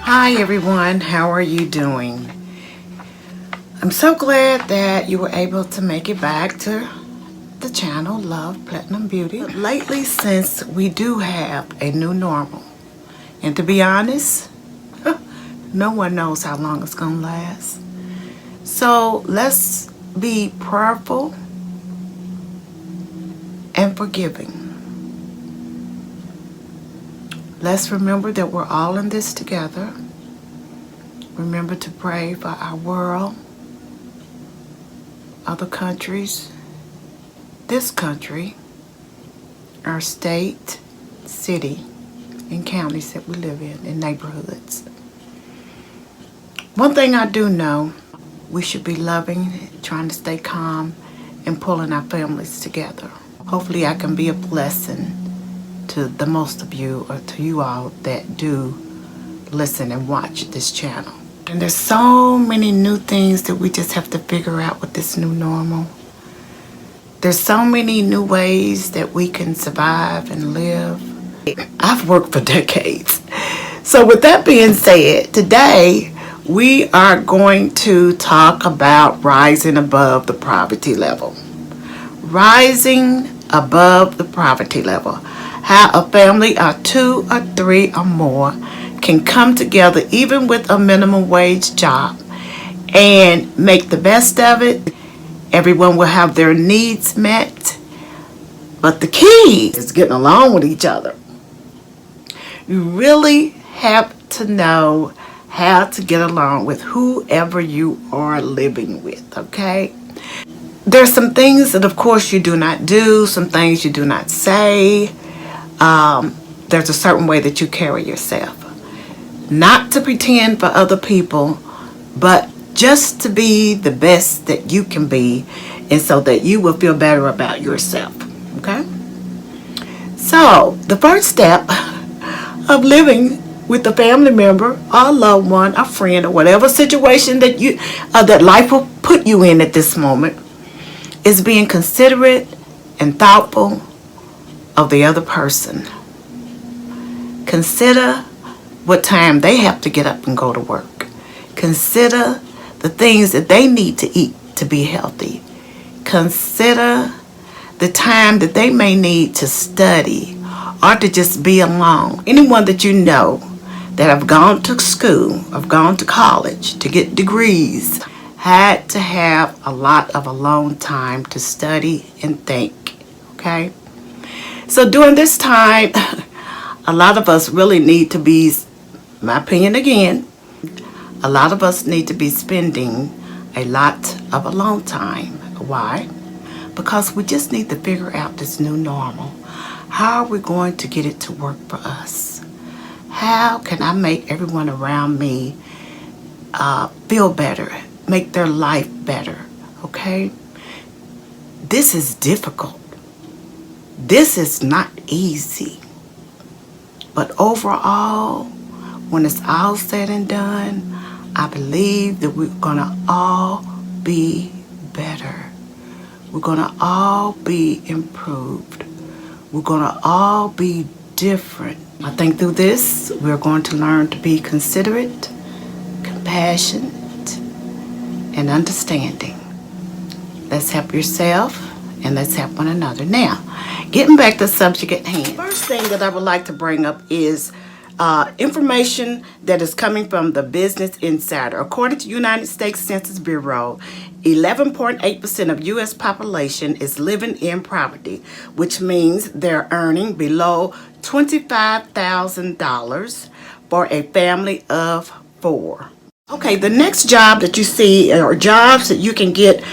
Hi everyone, how are you doing? I'm so glad that you were able to make it back to the channel Love Platinum Beauty. But lately, since we do have a new normal, and to be honest, no one knows how long it's gonna last. So let's be prayerful and forgiving. Let's remember that we're all in this together. Remember to pray for our world, other countries, this country, our state, city, and counties that we live in, and neighborhoods. One thing I do know, we should be loving, trying to stay calm, and pulling our families together. Hopefully I can be a blessing to the most of you, or to you all that do listen and watch this channel. And there's so many new things that we just have to figure out with this new normal. There's so many new ways that we can survive and live. I've worked for decades. So with that being said, today we are going to talk about rising above the poverty level. Rising above the poverty level. How a family of 2 or 3 or more can come together even with a minimum wage job and make the best of it. Everyone will have their needs met. But the key is getting along with each other. You really have to know how to get along with whoever you are living with, okay? There's some things that of course you do not do, some things you do not say. There's a certain way that you carry yourself. Not to pretend for other people, but just to be the best that you can be, and so that you will feel better about yourself, okay? So, the first step of living with a family member, a loved one, a friend, or whatever situation that that life will put you in at this moment, is being considerate and thoughtful of the other person. Consider what time they have to get up and go to work. Consider the things that they need to eat to be healthy. Consider the time that they may need to study or to just be alone. Anyone that you know that have gone to school, have gone to college to get degrees, had to have a lot of alone time to study and think, okay? So during this time, a lot of us really need to be, my opinion again, a lot of us need to be spending a lot of alone time. Why? Because we just need to figure out this new normal. How are we going to get it to work for us? How can I make everyone around me feel better, make their life better, okay? This is difficult. This is not easy. But overall, when it's all said and done, I believe that we're gonna all be better. We're gonna all be improved. We're gonna all be different. I think through this, we're going to learn to be considerate, compassionate, and understanding. Let's help yourself and let's help one another. Now, getting back to the subject at hand. First thing that I would like to bring up is information that is coming from the Business Insider. According to United States Census Bureau, 11.8% of U.S. population is living in poverty, which means they're earning below $25,000 for a family of 4. Okay, the next job that you see, or jobs that you can get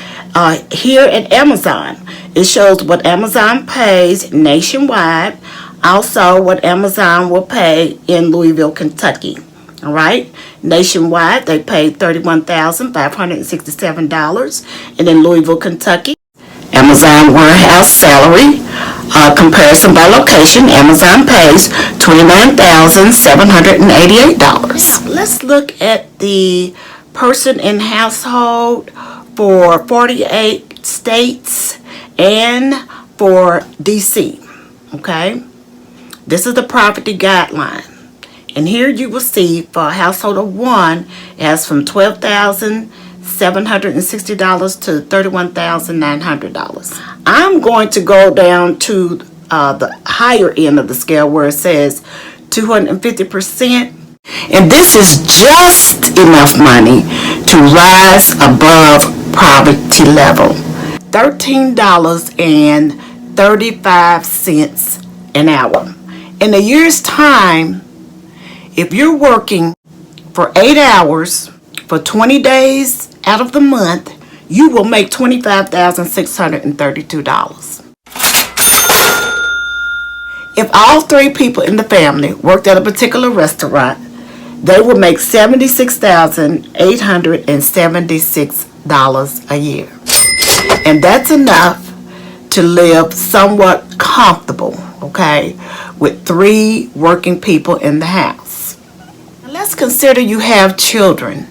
here at Amazon, it shows what Amazon pays nationwide, also what Amazon will pay in Louisville, Kentucky. All right, nationwide they pay $31,567, and in Louisville, Kentucky, Amazon warehouse salary comparison by location, Amazon pays $29,788. Let's look at the person in household for 48 states and for DC. Okay, this is the poverty guideline. And here you will see for a household of one, it has from $12,760 to $31,900. I'm going to go down to the higher end of the scale where it says 250%. And this is just enough money to rise above poverty level. $13.35 an hour. In a year's time, if you're working for 8 hours for 20 days out of the month, you will make $25,632. If all 3 people in the family worked at a particular restaurant, they will make $76,876 a year. And that's enough to live somewhat comfortable, okay, with 3 working people in the house. Now let's consider you have children.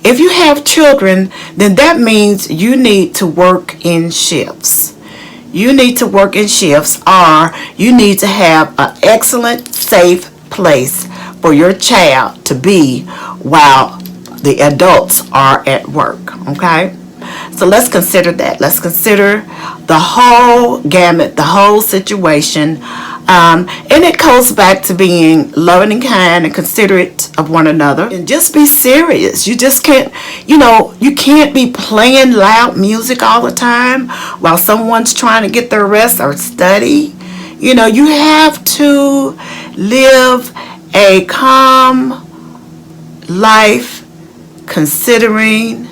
If you have children, then that means you need to work in shifts. You need to work in shifts, or you need to have an excellent, safe place for your child to be while the adults are at work, okay? So let's consider that. Let's consider the whole gamut, the whole situation. And it goes back to being loving and kind and considerate of one another. And just be serious. You just can't, you can't be playing loud music all the time while someone's trying to get their rest or study. You have to live a calm life considering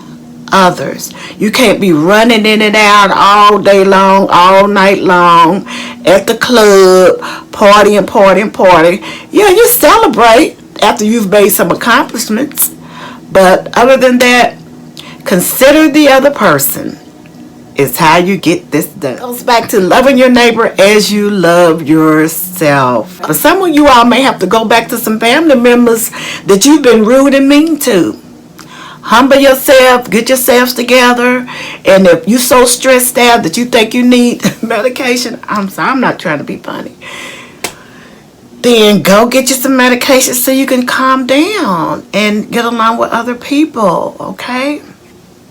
others. You can't be running in and out all day long, all night long, at the club, partying. Yeah, you celebrate after you've made some accomplishments. But other than that, consider the other person is how you get this done. It goes back to loving your neighbor as you love yourself. But some of you all may have to go back to some family members that you've been rude and mean to. Humble yourself, get yourselves together, and if you're so stressed out that you think you need medication, I'm sorry, I'm not trying to be funny, then go get you some medication so you can calm down and get along with other people, okay?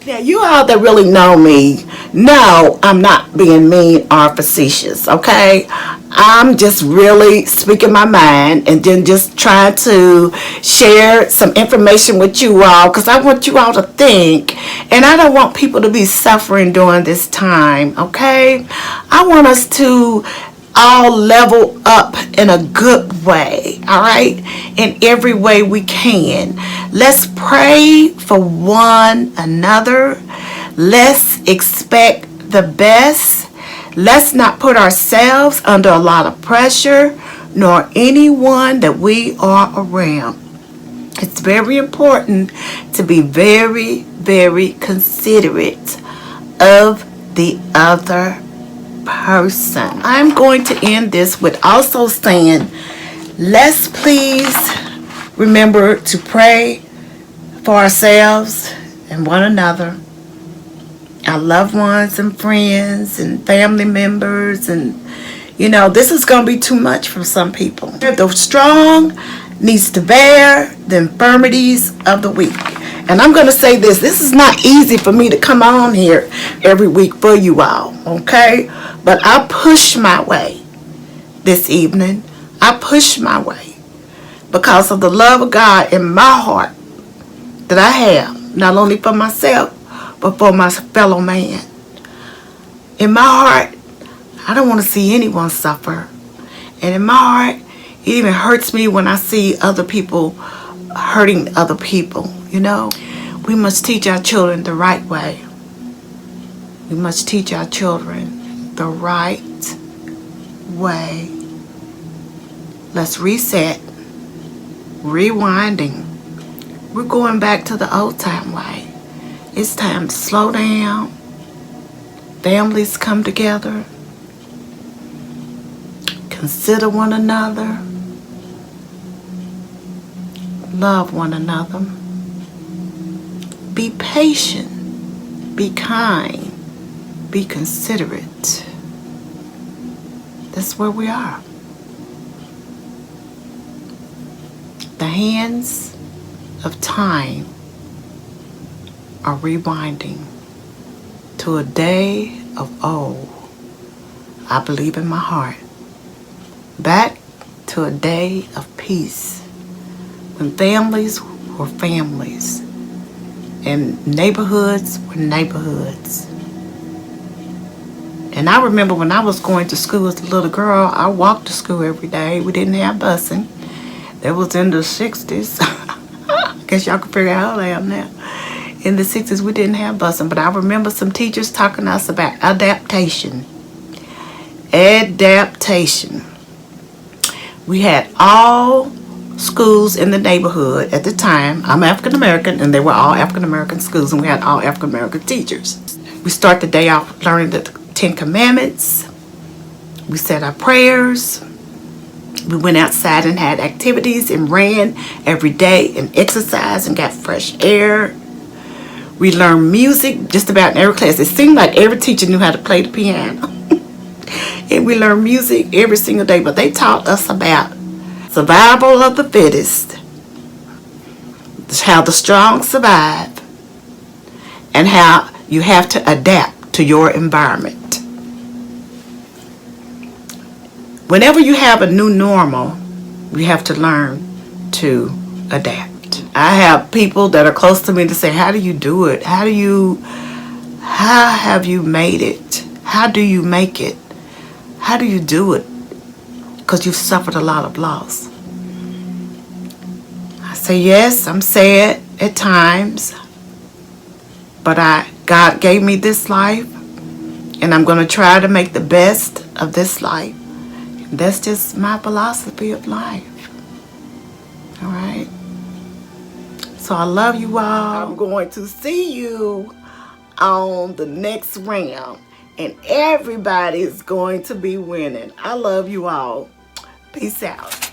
Now, you all that really know me know I'm not being mean or facetious, okay? I'm just really speaking my mind and then just trying to share some information with you all because I want you all to think, and I don't want people to be suffering during this time, okay? I want us to all level up in a good way, all right? In every way we can. Let's pray for one another. Let's expect the best. Let's not put ourselves under a lot of pressure, nor anyone that we are around. It's very important to be very, very considerate of the other person. I'm going to end this with also saying, let's please remember to pray for ourselves and one another, our loved ones and friends and family members. And this is going to be too much for some people. The strong needs to bear the infirmities of the weak. And I'm going to say this is not easy for me to come on here every week for you all, okay? But I push my way this evening. I push my way because of the love of God in my heart that I have, not only for myself, but for my fellow man. In my heart, I don't want to see anyone suffer. And in my heart, it even hurts me when I see other people hurting other people, We must teach our children the right way. We must teach our children the right way. Let's reset. Rewinding. We're going back to the old time way. It's time to slow down. Families come together. Consider one another. Love one another. Be patient. Be kind. Be considerate. That's where we are. Thank hands of time are rewinding to a day of old. I believe in my heart. Back to a day of peace when families were families and neighborhoods were neighborhoods. And I remember when I was going to school as a little girl, I walked to school every day. We didn't have busing. That was in the 60s. I guess y'all can figure out how old I am now. In the 60s, we didn't have busing. But I remember some teachers talking to us about adaptation. Adaptation. We had all schools in the neighborhood at the time. I'm African American, and they were all African American schools, and we had all African American teachers. We start the day off learning the 10 Commandments. We said our prayers. We went outside and had activities and ran every day and exercised and got fresh air. We learned music just about in every class. It seemed like every teacher knew how to play the piano. And we learned music every single day. But they taught us about survival of the fittest, how the strong survive, and how you have to adapt to your environment. Whenever you have a new normal, you have to learn to adapt. I have people that are close to me to say, how do you do it? How have you made it? How do you make it? How do you do it? Because you've suffered a lot of loss. I say, yes, I'm sad at times, but God gave me this life, and I'm going to try to make the best of this life. That's just my philosophy of life. All right. So I love you all. I'm going to see you on the next round, and everybody's going to be winning. I love you all. Peace out.